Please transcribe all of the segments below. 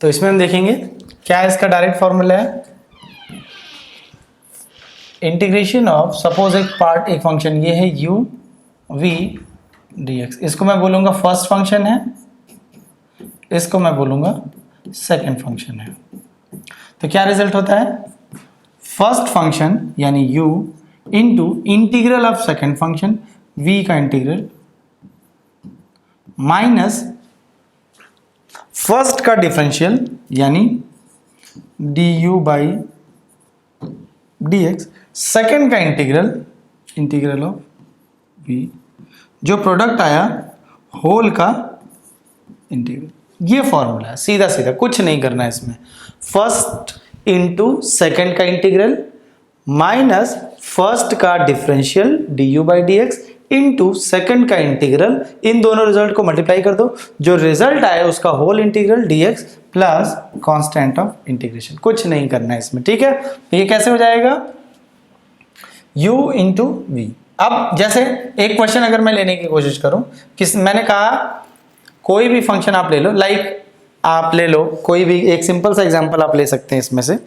तो इसमें हम देखेंगे क्या इसका डायरेक्ट फॉर्मूला है, इंटीग्रेशन ऑफ सपोज एक फंक्शन ये है u v dx, इसको मैं बोलूंगा फर्स्ट फंक्शन है, इसको मैं बोलूंगा सेकंड फंक्शन है। तो क्या रिजल्ट होता है, फर्स्ट फंक्शन यानी u into integral of second function v का इंटीग्रल माइनस फर्स्ट का डिफरेंशियल यानी du बाई dx, सेकंड का इंटीग्रल ऑफ v, जो प्रोडक्ट आया होल का इंटीग्रल। ये फॉर्मूला है, सीधा सीधा कुछ नहीं करना है इसमें। फर्स्ट इंटू सेकंड का इंटीग्रल माइनस फर्स्ट का differential du by dx into second का इंटीग्रल, इन दोनों रिजल्ट को मल्टीप्लाई कर दो, जो रिजल्ट आए उसका whole integral dx plus constant of integration. कुछ नहीं करना है इसमें, ठीक है। तो ये कैसे हो जाएगा, u इंटू वी। अब जैसे एक क्वेश्चन अगर मैं लेने की कोशिश करूं, मैंने कहा कोई भी फंक्शन आप ले लो, लाइक आप ले लो कोई भी एक सिंपल सा एग्जांपल आप ले सकते हैं, इसमें से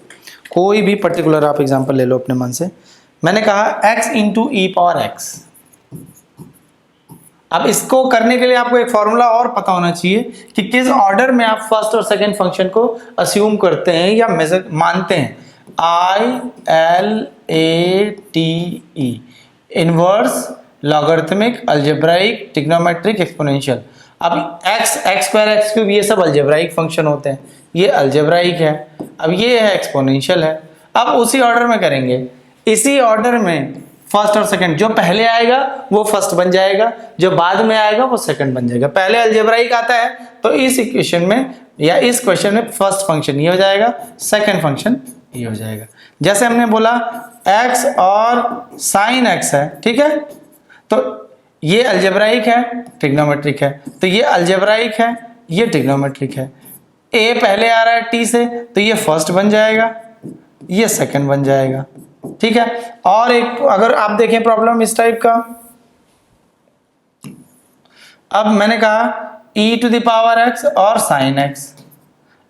कोई भी पर्टिकुलर आप एग्जांपल ले लो अपने मन से। मैंने कहा x इंटू ई पावर एक्स। अब इसको करने के लिए आपको एक फॉर्मूला और पता होना चाहिए कि किस ऑर्डर में आप फर्स्ट और सेकंड फंक्शन को अस्यूम करते हैं या मेजर मानते हैं। ILATE, inverse, logarithmic, algebraic, trigonometric, exponential. अब x स्क्वायर एक्स क्यूब ये सब अलजेब्राइक फंक्शन होते हैं, ये अलजेब्राइक है। अब ये है एक्सपोनेंशियल है। अब उसी ऑर्डर में करेंगे, इसी ऑर्डर में फर्स्ट और सेकंड, जो पहले आएगा वो फर्स्ट बन जाएगा, जो बाद में आएगा वो सेकंड बन जाएगा। पहले अलजेब्राइक आता है तो इस इक्वेशन में या इस क्वेश्चन में फर्स्ट फंक्शन ये हो जाएगा, सेकंड फंक्शन ये हो जाएगा। जैसे हमने बोला x और साइन x है, ठीक है, तो ये अलजेब्राइक है, ट्रिग्नोमेट्रिक है, तो ये अलजेब्राइक है, ये ट्रिग्नोमेट्रिक है। a पहले आ रहा है t से, तो ये फर्स्ट बन जाएगा, ये सेकंड बन जाएगा, ठीक है। और एक अगर आप देखें प्रॉब्लम इस टाइप का, अब मैंने कहा e to the power x और साइन x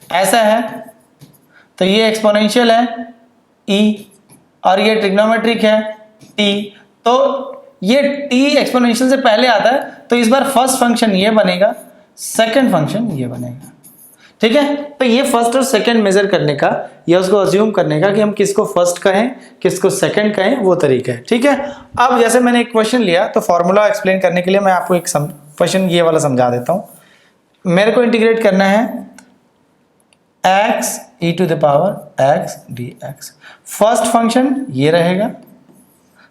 ऐसा है, तो ये एक्सपोनेंशियल है e और ये ट्रिग्नोमेट्रिक है t, तो ये t एक्सपोनेंशियल से पहले आता है, तो इस बार फर्स्ट फंक्शन ये बनेगा, सेकंड फंक्शन ये बनेगा, ठीक है। तो ये फर्स्ट और सेकंड मेजर करने का या उसको अज्यूम करने का कि हम किसको फर्स्ट कहें किसको सेकंड कहें, वो तरीका है, ठीक है। अब जैसे मैंने एक क्वेश्चन लिया, तो फॉर्मूला एक्सप्लेन करने के लिए मैं आपको एक क्वेश्चन ये वाला समझा देता हूं। मेरे को इंटीग्रेट करना है x e to the power x dx। First function ये रहेगा,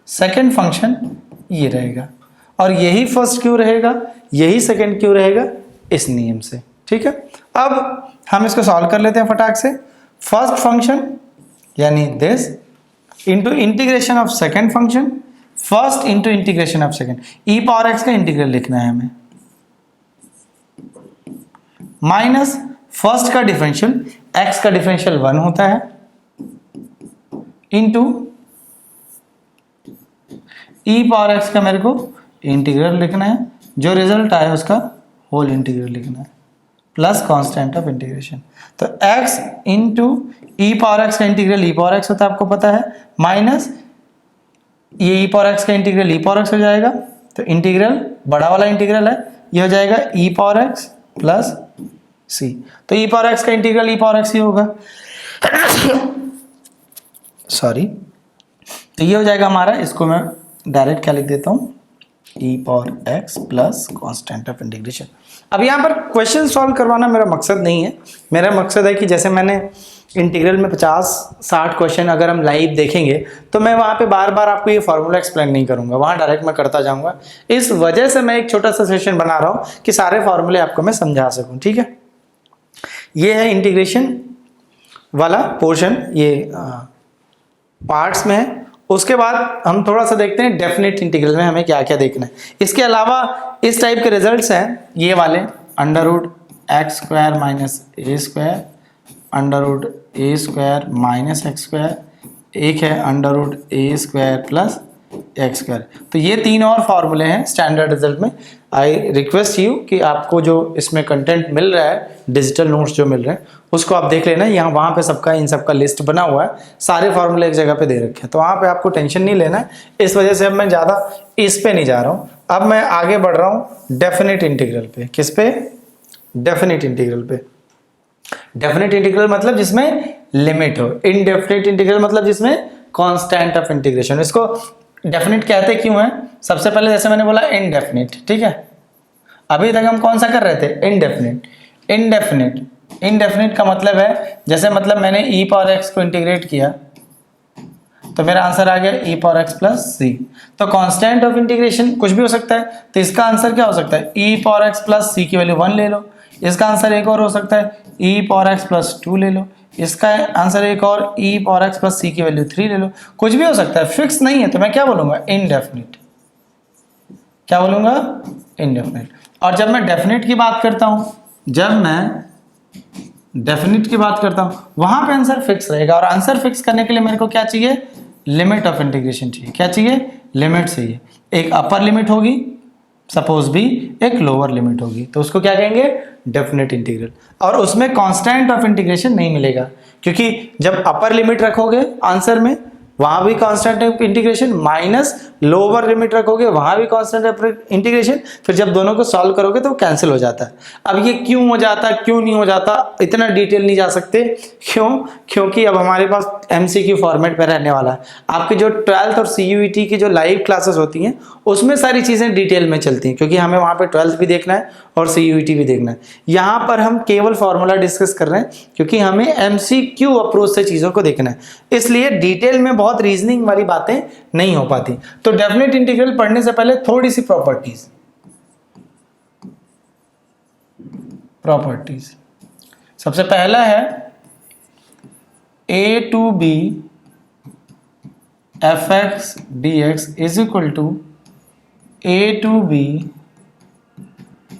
सेकंड फंक्शन ये रहेगा, और यही फर्स्ट क्यों रहेगा, यही सेकंड क्यों रहेगा, इस नियम से, ठीक है। अब हम इसको सॉल्व कर लेते हैं फटाक से। फर्स्ट फंक्शन यानी this into integration of second function, first into integration of second, E power x का इंटीग्रल लिखना है हमें, माइनस फर्स्ट का डिफरेंशियल, एक्स का डिफरेंशियल 1 होता है, इंटू ई पावर एक्स का मेरे को इंटीग्रल लिखना है, जो रिजल्ट आया उसका होल इंटीग्रल लिखना है, प्लस कांस्टेंट ऑफ इंटीग्रेशन। तो x इंटू ई पावर एक्स का इंटीग्रल ई पावर एक्स होता है, आपको पता है, माइनस ये ई पावर एक्स का इंटीग्रल ई पावर एक्स हो जाएगा, तो इंटीग्रल बड़ा वाला इंटीग्रल है, ये हो जाएगा ई पावर एक्स प्लस सी। तो ई पावर एक्स का इंटीग्रल ई पावर एक्स ही होगा सॉरी। तो ये हो जाएगा हमारा, इसको मैं डायरेक्ट क्या लिख देता हूँ, e power x plus constant of integration. अब यहाँ पर क्वेश्चन सॉल्व करवाना मेरा मकसद नहीं है, मेरा मकसद है कि जैसे मैंने इंटीग्रल में 50-60 क्वेश्चन अगर हम लाइव देखेंगे, तो मैं वहाँ पे बार बार आपको ये फॉर्मूला एक्सप्लेन नहीं करूँगा, वहाँ डायरेक्ट मैं करता जाऊँगा। इस वजह से मैं एक छोटा सा सेशन बना रहा हूँ कि सारे फॉर्मूले आपको मैं समझा सकूँ, ठीक है। ये है इंटीग्रेशन वाला पोर्शन, ये पार्ट्स में है। उसके बाद हम थोड़ा सा देखते हैं डेफिनेट इंटीग्रल में हमें क्या क्या देखना है। इसके अलावा इस टाइप के रिजल्ट्स हैं ये वाले, under root x square minus a square, under root a square minus x square, एक है under root a square plus x square. तो ये 3 और फॉर्मूले हैं स्टैंडर्ड रिजल्ट में। आई रिक्वेस्ट यू कि आपको जो इसमें कंटेंट मिल रहा है, डिजिटल नोट्स जो मिल रहे हैं, उसको आप देख लेना। यहाँ वहाँ पे सबका इन सबका लिस्ट बना हुआ है, सारे फॉर्मूले एक जगह पे दे रखे हैं, तो वहाँ पे आपको टेंशन नहीं लेना है। इस वजह से अब मैं ज़्यादा इस पे नहीं जा रहा हूँ। अब मैं आगे बढ़ रहा हूँ डेफिनेट इंटीग्रल पे। किस पे? डेफिनेट इंटीग्रल पे। डेफिनेट इंटीग्रल मतलब जिसमें लिमिट हो, इनडेफिनेट इंटीग्रल मतलब जिसमें कांस्टेंट ऑफ इंटीग्रेशन। इसको डेफिनेट कहते क्यों है? सबसे पहले जैसे मैंने बोला इनडेफिनेट, ठीक है। अभी तक हम कौन सा कर रहे थे? इनडेफिनेट। इनडेफिनेट, इनडेफिनेट का मतलब है जैसे मतलब मैंने e पावर x को इंटीग्रेट किया तो मेरा आंसर आ गया e पावर x प्लस सी। तो कांस्टेंट ऑफ इंटीग्रेशन कुछ भी हो सकता है, तो इसका आंसर क्या हो सकता है? e पावर x प्लस सी की वैल्यू 1 ले लो। इसका आंसर एक और हो सकता है e पावर x प्लस 2 ले लो। इसका आंसर एक और e पावर x प्लस सी की वैल्यू 3 ले लो। कुछ भी हो सकता है, फिक्स नहीं है। तो मैं क्या बोलूंगा? इनडेफिनिट। क्या बोलूंगा? इनडेफिनिट। और जब मैं डेफिनेट की बात करता हूं, जब मैं डेफिनेट की बात करता हूं, वहां पे आंसर फिक्स रहेगा। और आंसर फिक्स करने के लिए मेरे को क्या चाहिए? लिमिट ऑफ इंटीग्रेशन चाहिए। क्या चाहिए? लिमिट चाहिए। एक अपर लिमिट होगी सपोज भी, एक लोअर लिमिट होगी, तो उसको क्या कहेंगे? Definite integral. और उसमें कांस्टेंट ऑफ इंटीग्रेशन नहीं मिलेगा, क्योंकि जब अपर लिमिट रखोगे आंसर में वहां भी constant of integration, minus lower limit रखोगे वहां भी कांस्टेंट ऑफ इंटीग्रेशन, फिर जब दोनों को सॉल्व करोगे तो कैंसिल हो जाता है। अब ये क्यों हो जाता, क्यों नहीं हो जाता, इतना डिटेल नहीं जा सकते। क्यों? क्योंकि अब हमारे पास एमसीक्यू फॉर्मेट पे रहने वाला है। आपके जो 12th और सीयूईटी की जो लाइव क्लासेस होती हैं उसमें सारी चीजें डिटेल में चलती हैं, क्योंकि हमें वहां पे 12th भी देखना है और सीयूईटी भी देखना है। यहाँ पर हम केवल फॉर्मूला डिस्कस कर रहे हैं, क्योंकि हमें एमसीक्यू अप्रोच से चीजों को देखना है, इसलिए डिटेल में बहुत रीजनिंग वाली बातें नहीं हो पाती। तो डेफिनेट इंटीग्रल पढ़ने से पहले थोड़ी सी प्रॉपर्टीज। सबसे पहला है a to B F x D x is equal to a to B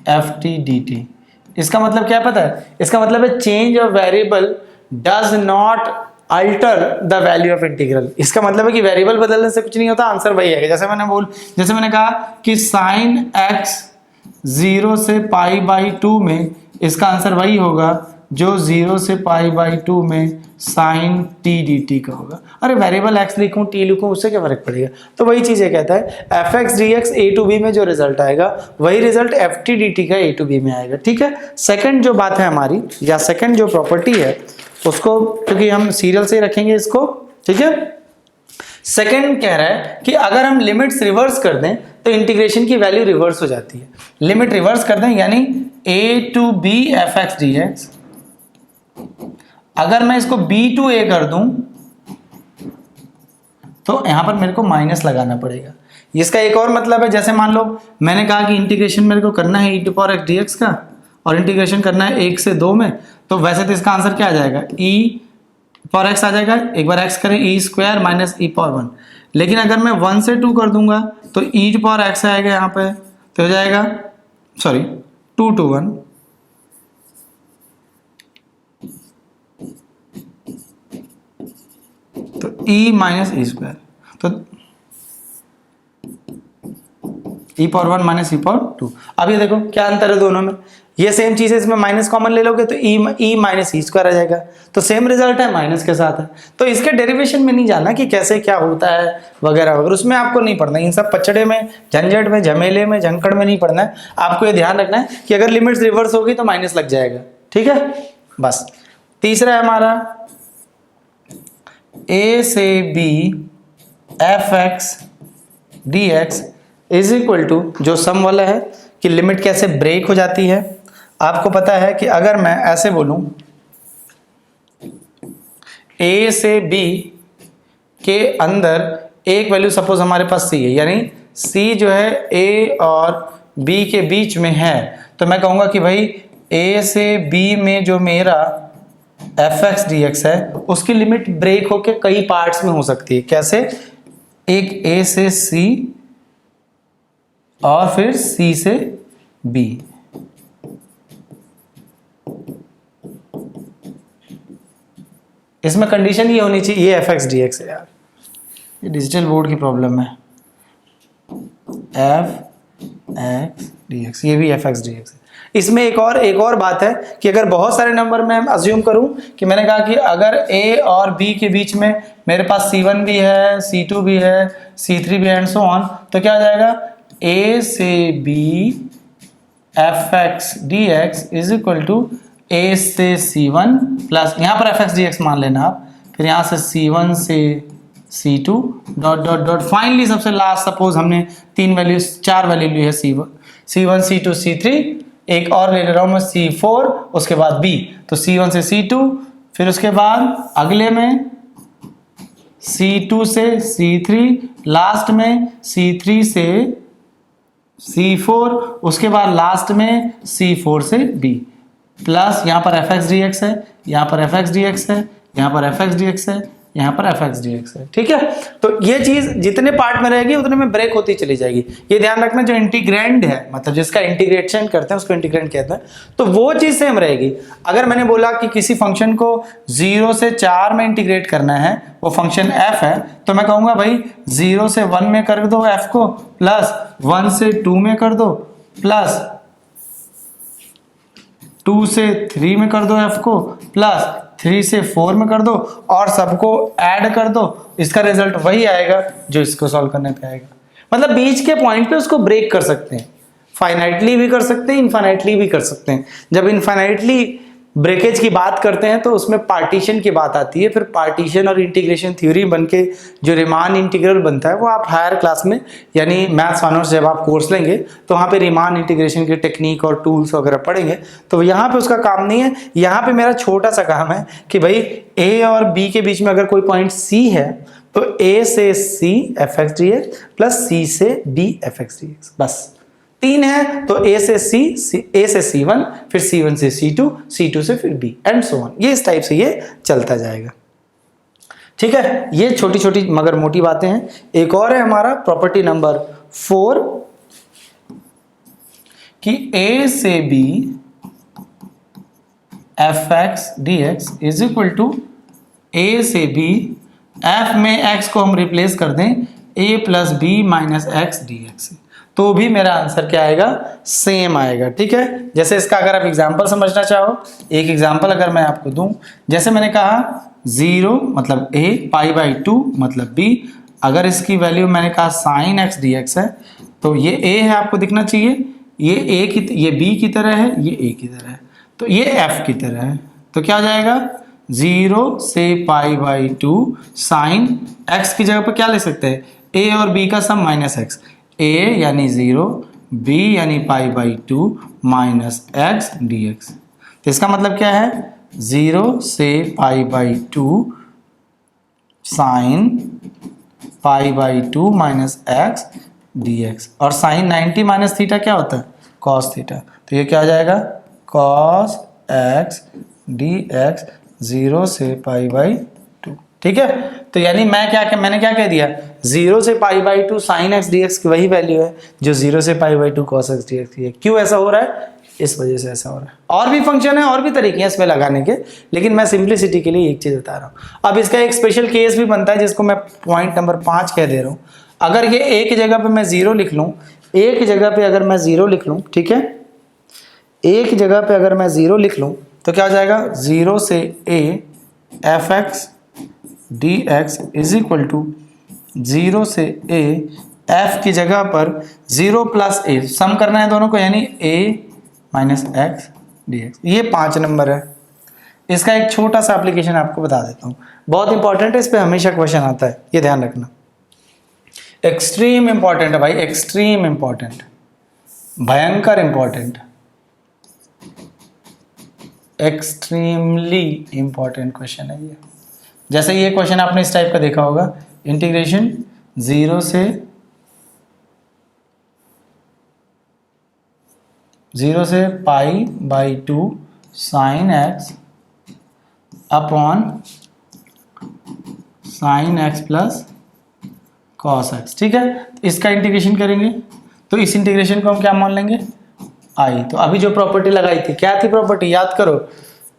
F T D T. इसका मतलब क्या पता है? इसका मतलब है change of variable does not alter the value of integral. इसका मतलब है कि वेरिएबल बदलने से कुछ नहीं होता, आंसर वही है। जैसे मैंने कहा कि साइन एक्स 0 से पाई बाई 2 में इसका आंसर वही होगा जो 0 से पाई बाई 2 में साइन टी डी टी का होगा। अरे वेरिएबल एक्स लिखूं टी लिखूं उससे क्या फर्क पड़ेगा? तो वही चीज ये कहता है, F x D X A to B में जो रिजल्ट आएगा वही result F T D T का ए टू बी में आएगा। ठीक है। सेकंड जो बात है हमारी, या सेकंड जो प्रॉपर्टी है उसको, क्योंकि हम सीरियल से ही रखेंगे इसको, ठीक है। सेकंड कह रहा है कि अगर हम लिमिट्स रिवर्स कर दें तो इंटीग्रेशन की वैल्यू रिवर्स हो जाती है। लिमिट रिवर्स कर दें यानी a to B F x D X, अगर मैं इसको b टू a कर दूं तो यहां पर मेरे को माइनस लगाना पड़ेगा। इसका एक और मतलब है, जैसे मान लो मैंने कहा कि इंटीग्रेशन मेरे को करना है e to power X D X का और इंटीग्रेशन करना है 1 से 2 में, तो वैसे तो इसका आंसर क्या आ जाएगा? e पावर एक्स आ जाएगा। एक बार x करें e square minus e power 1, लेकिन अगर मैं 1 से 2 कर दूंगा तो e पावर एक्स आएगा यहाँ पे, तो हो जाएगा 2 to 1 तो e माइनस ई स्क्वायर, तो e power 1 minus e power 2। अब ये देखो क्या अंतर है दोनों में, ये सेम चीज है, इसमें माइनस कॉमन ले लोगे तो e माइनस ई स्क्वायर आ जाएगा, तो सेम रिजल्ट है, माइनस के साथ है। तो इसके डेरिवेशन में नहीं जाना कि कैसे क्या होता है वगैरह वगैरह, उसमें आपको नहीं पढ़ना। इन सब पचड़े में, झंझट में, झमेले में, झंकड़ में नहीं पढ़ना है। आपको ये ध्यान रखना है कि अगर लिमिट्स रिवर्स होगी तो माइनस लग जाएगा। ठीक है, बस। तीसरा है हमारा a से b F x D x is equal to, जो सम वाला है कि लिमिट कैसे ब्रेक हो जाती है। आपको पता है कि अगर मैं ऐसे बोलूं a से b के अंदर एक वैल्यू सपोज हमारे पास c है, यानी c जो है a और b के बीच में है, तो मैं कहूंगा कि भाई a से b में जो मेरा एफ एक्स डी एक्स है उसकी लिमिट ब्रेक होके कई पार्ट्स में हो सकती है। कैसे? एक a से c और फिर c से b। इसमें कंडीशन ये होनी चाहिए, ये एफ एक्स डी एक्स है यार, ये डिजिटल बोर्ड की प्रॉब्लम है। एफ एक्स डी एक्स, ये भी एफ एक्स डी एक्स है। इसमें एक और बात है कि अगर बहुत सारे नंबर में अज्यूम करूं कि मैंने कहा कि अगर a और b के बीच में मेरे पास c1 भी है, c2 भी है, c3 भी है एंड सो ऑन, तो क्या आ जाएगा a से b F x D x is equal to a से c1 प्लस, यहाँ पर एफ एक्स डी एक्स मान लेना आप, फिर यहाँ से c1 से c2 dot dot dot, finally सबसे लास्ट सपोज हमने 4 वैल्यू ली है c1 c2 c3, एक और ले रहा हूं मैं c4, उसके बाद b, तो c1 से c2, फिर उसके बाद अगले में c2 से c3, लास्ट में c3 से c4, उसके बाद लास्ट में c4 से b, प्लस यहाँ पर एफ एक्स डी एक्स है, यहाँ पर एफ एक्स डी एक्स है, यहाँ पर एफ एक्स डी एक्स है, यहाँ पर एफ एक्स डी एक्स है। ठीक है, तो ये चीज जितने पार्ट में रहेगी उतने में ब्रेक होती चली जाएगी। ये ध्यान रखना, जो इंटीग्रैंड है, मतलब जिसका इंटीग्रेशन करते हैं उसको इंटीग्रैंड कहते हैं, तो वो चीज सेम रहेगी। अगर मैंने बोला कि किसी फंक्शन को 0 से 4 में इंटीग्रेट करना है, वो फंक्शन f है, तो मैं कहूंगा भाई 0 से 1 में कर दो f को, प्लस 1 से 2 में कर दो, प्लस 2 से 3 में कर दो f को, प्लस 3 से 4 में कर दो, और सबको ऐड कर दो, इसका रिजल्ट वही आएगा जो इसको सॉल्व करने पे आएगा। मतलब बीच के पॉइंट पे उसको ब्रेक कर सकते हैं, फाइनाइटली भी कर सकते हैं, इनफाइनाइटली भी कर सकते हैं। जब इनफाइनाइटली ब्रेकेज की बात करते हैं तो उसमें पार्टीशन की बात आती है, फिर पार्टीशन और इंटीग्रेशन थ्योरी बनके जो रीमान इंटीग्रल बनता है वो आप हायर क्लास में, यानी मैथ्स ऑनर्स जब आप कोर्स लेंगे तो वहाँ पे रीमान इंटीग्रेशन की टेक्निक और टूल्स वगैरह पढ़ेंगे, तो यहाँ पे उसका काम नहीं है। यहाँ पे मेरा छोटा सा काम है कि भाई ए और बी के बीच में अगर कोई पॉइंट सी है तो ए से c f x D x plus c से d f x D x, बस 3 है तो ए से C1, फिर C1 से C2, C2 से फिर B एंड सो ऑन। ये इस टाइप से ये चलता जाएगा। ठीक है, ये छोटी छोटी मगर मोटी बातें हैं। एक और है हमारा प्रॉपर्टी नंबर 4 कि A से B F x D x is equal to a से B, f में x को हम रिप्लेस कर दें a plus B minus x D X, तो भी मेरा आंसर क्या आएगा, सेम आएगा। ठीक है, जैसे इसका अगर आप एग्जांपल समझना चाहो, एक एग्जांपल अगर मैं आपको दूं, जैसे मैंने कहा 0 मतलब a, π/2 मतलब b, अगर इसकी वैल्यू मैंने कहा साइन एक्स डी एक्स है, तो ये a है, आपको दिखना चाहिए, ये b की तरह है, ये a की तरह है, तो ये f की तरह है, तो क्या हो जाएगा 0 से π/2 साइन x की जगह पर क्या ले सकते हैं, a और b का सम माइनस एक्स, a यानी 0, b यानी π/2 माइनस एक्स डी एक्स। तो इसका मतलब क्या है, 0 से π/2 sine π/2 minus x D x, और साइन 90 माइनस थीटा क्या होता है, कॉस थीटा, तो ये क्या हो जाएगा कॉस एक्स डी एक्स 0 से π/2। ठीक है, तो यानी मैंने क्या कह दिया, 0 से π/2 साइन एक्स डी एक्स की वही वैल्यू है जो 0 से π/2 कॉस एक्स डी एक्स की है। क्यों ऐसा हो रहा है, इस वजह से ऐसा हो रहा है। और भी फंक्शन है, और भी तरीके हैं इसमें लगाने के, लेकिन मैं सिंप्लिसिटी के लिए एक चीज बता रहा हूँ। अब इसका एक स्पेशल केस भी बनता है जिसको मैं पॉइंट नंबर 5 कह दे रहा हूँ। अगर ये एक जगह पे मैं 0 लिख लूँ, एक जगह पे अगर मैं 0 लिख लूँ, ठीक है, एक जगह पे अगर मैं 0 लिख लूँ तो क्या हो जाएगा, 0 से a F x D x is equal to 0 से a f की जगह पर 0 प्लस a, सम करना है दोनों को, यानी a minus x D x. ये 5 नंबर है। इसका एक छोटा सा एप्लीकेशन आपको बता देता हूँ, बहुत इंपॉर्टेंट है, इस पे हमेशा क्वेश्चन आता है, ये ध्यान रखना, एक्सट्रीम इंपॉर्टेंट है भाई, एक्सट्रीम इंपॉर्टेंट, भयंकर इंपॉर्टेंट, एक्सट्रीमली इंपॉर्टेंट क्वेश्चन है ये। जैसे ये क्वेश्चन आपने इस टाइप का देखा होगा, इंटीग्रेशन 0 से π/2 sine x upon sine x plus cos x. ठीक है, इसका इंटीग्रेशन करेंगे तो इस इंटीग्रेशन को हम क्या मान लेंगे, आई। तो अभी जो प्रॉपर्टी लगाई थी, क्या थी प्रॉपर्टी, याद करो,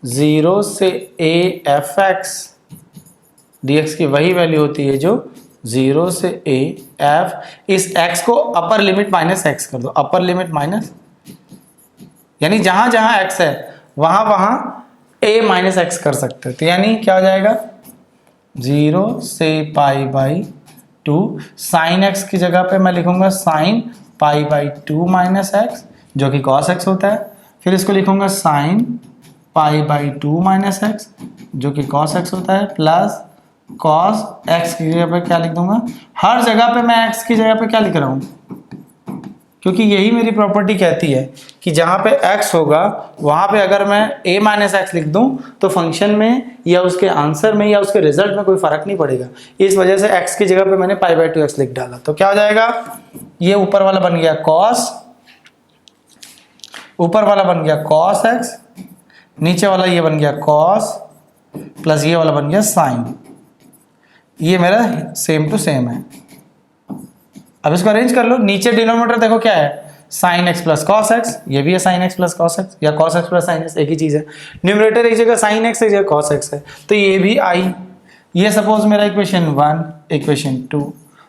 0 से a F x D X की वही वैल्यू होती है जो 0 से a f, इस x को अपर लिमिट माइनस x कर दो, अपर लिमिट माइनस, यानी जहां जहां x है वहां वहां a माइनस एक्स कर सकते हैं। तो यानी क्या हो जाएगा 0 से पाई बाई 2, साइन x की जगह पे मैं लिखूंगा sine pi by 2 minus x जो कि cos x होता है। फिर इसको लिखूंगा sine pi by 2 minus x जो कि cos x होता है, प्लस cos x की जगह पे क्या लिख दूंगा, हर जगह पे मैं x की जगह पे क्या लिख रहा हूं, क्योंकि यही मेरी प्रॉपर्टी कहती है कि जहां पे x होगा वहां पे अगर मैं a माइनस एक्स लिख दूं तो फंक्शन में या उसके आंसर में या उसके रिजल्ट में कोई फर्क नहीं पड़ेगा। इस वजह से x की जगह पे मैंने पाई बाई 2x लिख डाला। तो क्या हो जाएगा, ये ऊपर वाला बन गया cos, ऊपर वाला बन गया cos x, नीचे वाला ये बन गया cos प्लस ये वाला बन गया साइन। ये मेरा सेम टू सेम है। अब इसको अरेंज कर लो, नीचे डिनोमिनेटर देखो क्या है, sine x plus cos x, ये भी है sine x plus cos x, या cos x plus sine x, एक ही चीज है। न्यूमरेटर एक जगह साइन एक्स, एक जगह कॉस एक्स है, तो ये भी आई। ये सपोज मेरा इक्वेशन 1 इक्वेशन 2,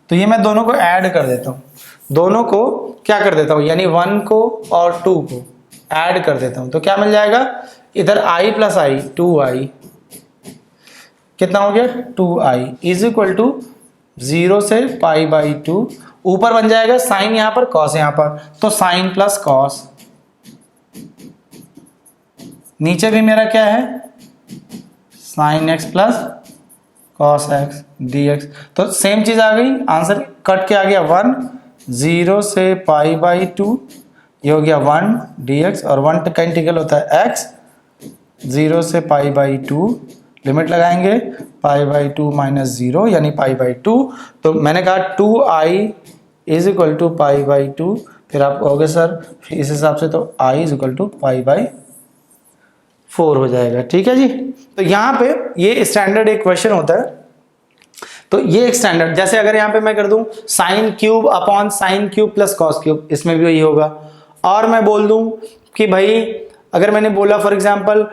तो ये मैं दोनों को ऐड कर देता हूँ, दोनों को क्या कर देता हूँ, यानी 1 को और 2 को ऐड कर देता हूँ। तो क्या मिल जाएगा, इधर i प्लस आई 2i, कितना हो गया 2i इज इक्वल टू 0 से पाई बाई 2, ऊपर बन जाएगा साइन यहां पर कॉस यहां पर, तो साइन प्लस कॉस, नीचे भी मेरा क्या है sine x plus cos x dx। तो सेम चीज आ गई, आंसर कट के आ गया 1, 0 से पाई बाई 2, ये हो गया 1 dx, और 1 का इंटीग्रल होता है x, 0 से पाई बाई 2, लिमिट लगाएंगे पाई बाई 2 माइनस 0 यानी पाई बाई 2। तो मैंने कहा 2i is equal to pi by 2, फिर आप कहोगे सर इस हिसाब से तो i is equal to pi by 4 हो जाएगा। ठीक है जी। तो यहाँ पे ये स्टैंडर्ड एक क्वेश्चन होता है, तो ये एक स्टैंडर्ड, जैसे अगर यहाँ पे मैं कर दूं sine cube upon sine cube plus cos cube, इसमें भी वही होगा। और मैं बोल दूं कि भाई अगर मैंने बोला फॉर एग्जांपल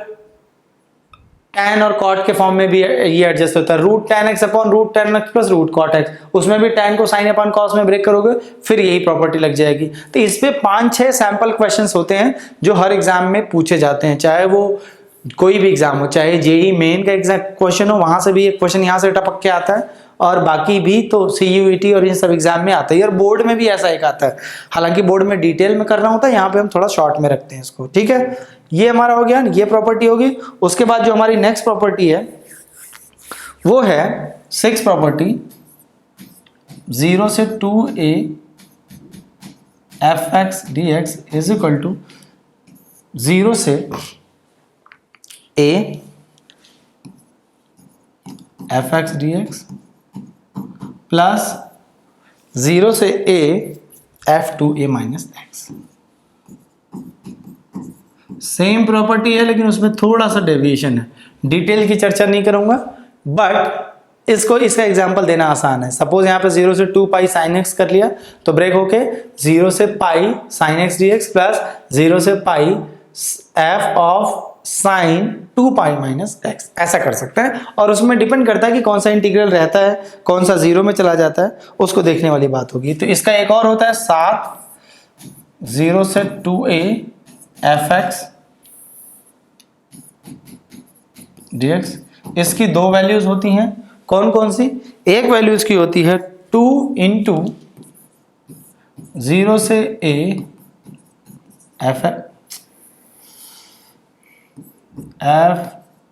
tan और cot के फॉर्म में भी ये एडजस्ट होता है, root tan x upon root tan x plus root cot x, उसमें भी tan को sin अपॉन cos में ब्रेक करोगे फिर यही प्रॉपर्टी लग जाएगी। तो इस पे 5-6 सैंपल क्वेश्चंस होते हैं जो हर एग्जाम में पूछे जाते हैं, चाहे वो कोई भी एग्जाम हो, चाहे जेई मेन का एग्जाम क्वेश्चन हो, वहां से भी एक क्वेश्चन यहाँ से टपक के आता है, और बाकी भी तो CUET और इन सब एग्जाम में आता है, और बोर्ड में भी ऐसा एक आता है। हालांकि बोर्ड में डिटेल में करना होता है, यहाँ पे हम थोड़ा शॉर्ट में रखते हैं इसको। ठीक है, ये हमारा हो गया, ये प्रॉपर्टी होगी। उसके बाद जो हमारी नेक्स्ट प्रॉपर्टी है वो है 6 प्रॉपर्टी, 0 से 2a fx dx is equal to 0 से a fx dx प्लस 0 से a f2a minus x. Same property है लेकिन उसमें थोड़ा सा डेविएशन है, डिटेल की चर्चा नहीं करूंगा, बट इसका एग्जांपल देना आसान है। सपोज यहाँ पे 0 से 2 पाई साइन एक्स कर लिया, तो ब्रेक होके 0 से pi sine x dx plus 0 से pi f of sine 2 pi minus x, ऐसा कर सकते हैं। और उसमें डिपेंड करता है कि कौन सा इंटीग्रल रहता है, कौन सा 0 में चला जाता है, उसको देखने वाली बात होगी। तो इसका एक और होता है 7, 0 से 2a fx dx। इसकी 2 वैल्यूज होती हैं, कौन कौन सी, एक वैल्यू इसकी होती है 2 इंटू 0 से a f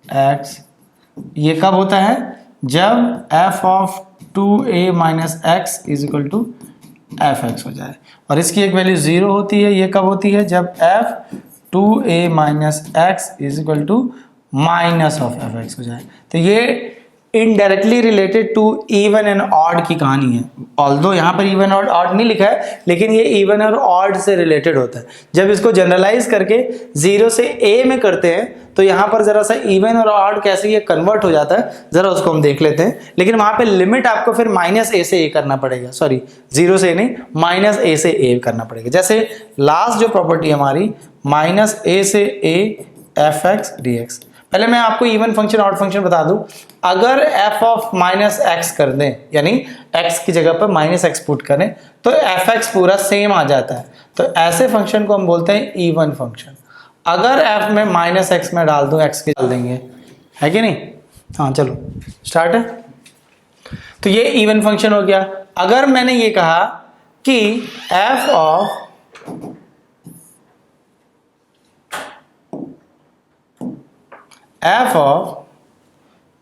x, ये कब होता है, जब f of 2a minus X is equal to F X हो जाए। और इसकी एक वैल्यू 0 होती है, ये कब होती है, जब f 2a minus X is equal to minus of F X हो जाए। तो ये indirectly related to even and odd की कहानी है, ऑल्दो यहाँ पर इवन और ऑड नहीं लिखा है, लेकिन ये इवन और ऑड से रिलेटेड होता है। जब इसको जनरलाइज करके 0 से a में करते हैं तो यहाँ पर जरा सा इवन और ऑड कैसे ये कन्वर्ट हो जाता है, जरा उसको हम देख लेते हैं। लेकिन वहां पे लिमिट आपको फिर माइनस a से a करना पड़ेगा, सॉरी 0 से a नहीं, माइनस a से a करना पड़ेगा। जैसे लास्ट जो प्रॉपर्टी हमारी माइनस a से a F x D x, पहले मैं आपको इवन फंक्शन ऑड फंक्शन बता दूं। अगर f ऑफ माइनस एक्स कर दें, यानी x की जगह पर माइनस एक्स पुट करें, तो fx पूरा सेम आ जाता है। तो ऐसे फंक्शन को हम बोलते हैं इवन फंक्शन। अगर f में माइनस एक्स में डाल दूं, x की डाल देंगे, है कि नहीं? हाँ चलो स्टार्ट है। तो ये इवन फंक्शन हो गया। अगर मैंने ये कहा कि f of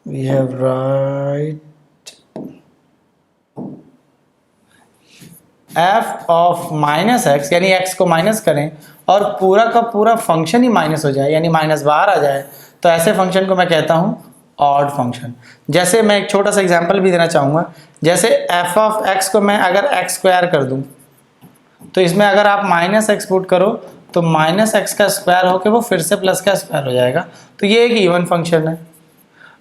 we have write f of minus x, यानी x को माइनस करें और पूरा का पूरा फंक्शन ही माइनस हो जाए, यानी माइनस बाहर आ जाए, तो ऐसे फंक्शन को मैं कहता हूं ऑड फंक्शन। जैसे मैं एक छोटा सा एग्जांपल भी देना चाहूंगा। जैसे f ऑफ x को मैं अगर x स्क्वायर कर दूं, तो इसमें अगर आप माइनस एक्स पुट करो तो माइनस एक्स का स्क्वायर होकर वो फिर से प्लस का स्क्वायर हो जाएगा। तो ये एक इवन फंक्शन है।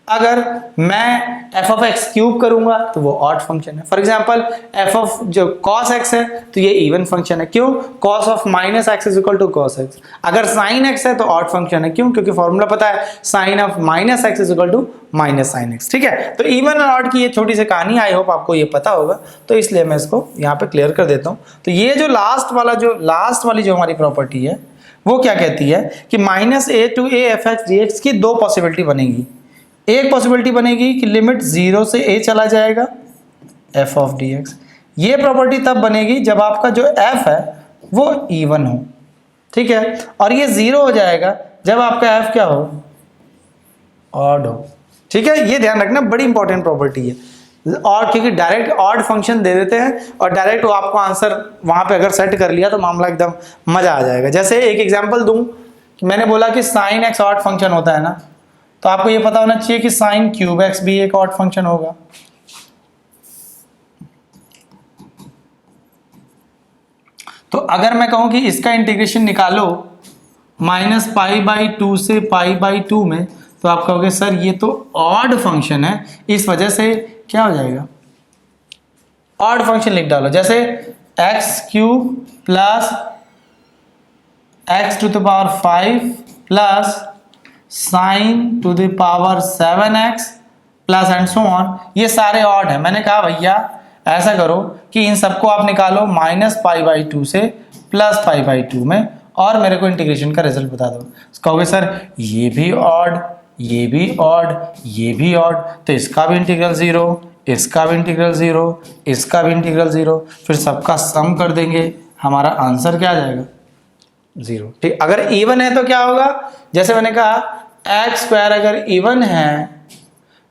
अगर मैं f ऑफ एक्स क्यूब करूंगा तो वो ऑड फंक्शन है। फॉर एग्जांपल f ऑफ जो cos x है तो ये इवन फंक्शन है। क्यों? cos of minus X is equal to cos x। अगर sin x है तो ऑड फंक्शन है। क्यों? क्योंकि फॉर्मूला पता है, sin of minus X is equal to minus sine X. ठीक है, तो इवन और ऑड की ये छोटी सी कहानी, आई होप आपको ये पता होगा, तो इसलिए मैं इसको यहाँ पे क्लियर कर देता हूँ। तो ये जो लास्ट वाली जो हमारी प्रॉपर्टी है वो क्या कहती है कि minus a to a F x D X की दो पॉसिबिलिटी बनेगी। एक पॉसिबिलिटी बनेगी कि लिमिट 0 से a चला जाएगा f ऑफ डी एक्स। ये प्रॉपर्टी तब बनेगी जब आपका जो f है वो इवन हो। ठीक है, और ये 0 हो जाएगा जब आपका f क्या हो? ऑड हो। ठीक है, ये ध्यान रखना, बड़ी इंपॉर्टेंट प्रॉपर्टी है। और क्योंकि डायरेक्ट ऑड फंक्शन दे देते हैं और डायरेक्ट वो आपको आंसर वहां पे अगर सेट कर लिया तो मामला एकदम मजा आ जाएगा। जैसे एक एग्जांपल दूं, मैंने बोला कि साइन एक्स ऑड फंक्शन होता है ना, तो आपको ये पता होना चाहिए कि साइन क्यूब एक्स भी एक ऑड फंक्शन होगा। तो अगर मैं कहूं कि इसका इंटीग्रेशन निकालो माइनस पाई बाई 2 से पाई बाई 2 में, तो आप कहोगे सर ये तो ऑड फंक्शन है, इस वजह से क्या हो जाएगा? ऑड फंक्शन लिख डालो। जैसे x cube plus x to the power 5 plus sine to the power 7x plus and so on, ये सारे ऑड है। मैंने कहा भैया ऐसा करो कि इन सबको आप निकालो माइनस पाई बाई 2 से प्लस पाई बाई 2 में और मेरे को इंटीग्रेशन का रिजल्ट बता दो। कहोगे सर ये भी ऑड, ये भी ऑड, ये भी ऑड, तो इसका भी इंटीग्रल 0, इसका भी इंटीग्रल 0, इसका भी इंटीग्रल 0, फिर सबका सम कर देंगे, हमारा आंसर क्या आ जाएगा? 0। ठीक, अगर इवन है तो क्या होगा? जैसे मैंने कहा एक्स स्क्वायर अगर इवन है,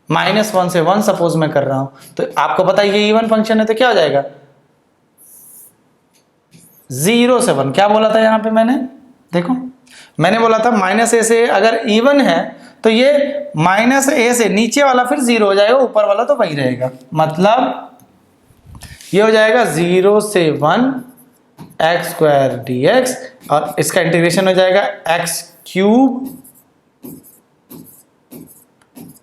-1 से 1 सपोज मैं कर रहा हूं, तो आपको पता है ये इवन फंक्शन है, तो क्या हो जाएगा? 0 से 1। क्या बोला था यहां पे मैंने? देखो मैंने बोला था -a से अगर इवन है तो ये -a से नीचे वाला फिर 0 हो जाएगा, ऊपर वाला तो वही रहेगा। मतलब ये हो जाएगा 0 से 1 एक्स स्क्वायर डी एक्स, और इसका इंटीग्रेशन हो जाएगा एक्स क्यूब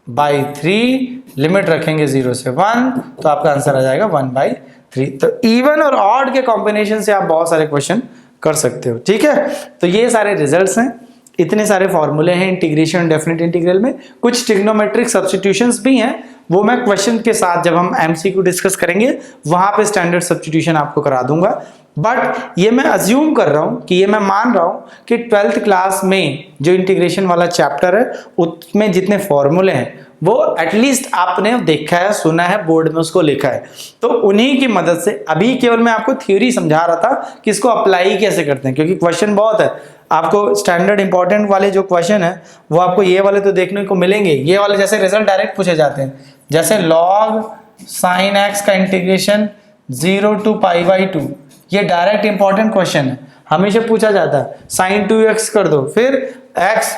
बाई 3, लिमिट रखेंगे 0 से 1, तो आपका आंसर आ जाएगा 1/3। तो इवन और ऑड के कॉम्बिनेशन से आप बहुत सारे क्वेश्चन कर सकते हो। ठीक है, तो ये सारे रिजल्ट्स हैं, इतने सारे फॉर्मूले हैं इंटीग्रेशन डेफिनेट इंटीग्रल में। कुछ ट्रिग्नोमेट्रिक सब्स्टिट्यूशंस भी हैं, वो मैं क्वेश्चन के साथ जब हम एमसीक्यू डिस्कस करेंगे वहां पे स्टैंडर्ड सब्स्टिट्यूशन आपको करा दूंगा। बट ये मैं अज्यूम कर रहा हूं कि ये मैं मान रहा हूं कि 12th क्लास में जो इंटीग्रेशन वाला चैप्टर है उसमें जितने फॉर्मूले हैं वो एटलीस्ट आपने देखा है, सुना है, बोर्ड में उसको लिखा है, तो उन्हीं की मदद से अभी केवल मैं आपको थ्योरी समझा रहा था कि इसको अप्लाई कैसे करते हैं, क्योंकि क्वेश्चन बहुत है। आपको स्टैंडर्ड इंपॉर्टेंट वाले जो क्वेश्चन है वो आपको ये वाले तो देखने को मिलेंगे, ये वाले जैसे रिजल्ट डायरेक्ट पूछे जाते हैं, जैसे log sin x का इंटीग्रेशन 0 to π/2, ये डायरेक्ट इंपॉर्टेंट क्वेश्चन है, हमेशा पूछा जाता है। sin 2x कर दो, फिर x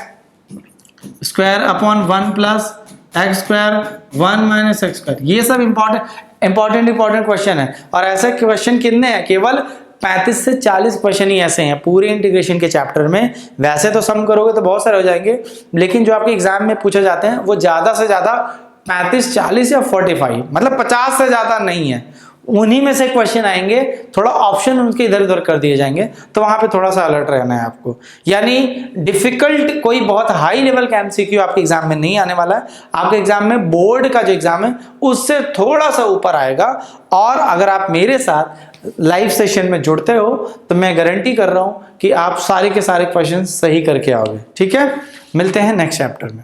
square upon 1 plus x square 1 minus x square, ये सब इंपॉर्टेंट क्वेश्चन है। और ऐसे क्वेश्चन कितने हैं? केवल 35 से 40 क्वेश्चन ही ऐसे हैं पूरे इंटीग्रेशन के चैप्टर में। वैसे तो सम करोगे तो बहुत सारे हो जाएंगे, लेकिन जो आपके एग्जाम में पूछे जाते हैं वो ज्यादा से ज्यादा 35, 40 या 45, मतलब 50 से ज्यादा नहीं है। उन्हीं में से क्वेश्चन आएंगे, थोड़ा ऑप्शन उनके इधर उधर कर दिए जाएंगे, तो वहां पे थोड़ा सा अलर्ट रहना है आपको। यानी डिफिकल्ट कोई बहुत हाई लेवल का एमसीक्यू आपके एग्जाम में नहीं आने वाला है, आपके एग्जाम में बोर्ड का जो एग्जाम है उससे थोड़ा सा ऊपर आएगा। और अगर आप मेरे साथ लाइव सेशन में जुड़ते हो तो मैं गारंटी कर रहा हूं कि आप सारे के सारे क्वेश्चन सही करके आओगे। ठीक है, मिलते हैं नेक्स्ट चैप्टर में।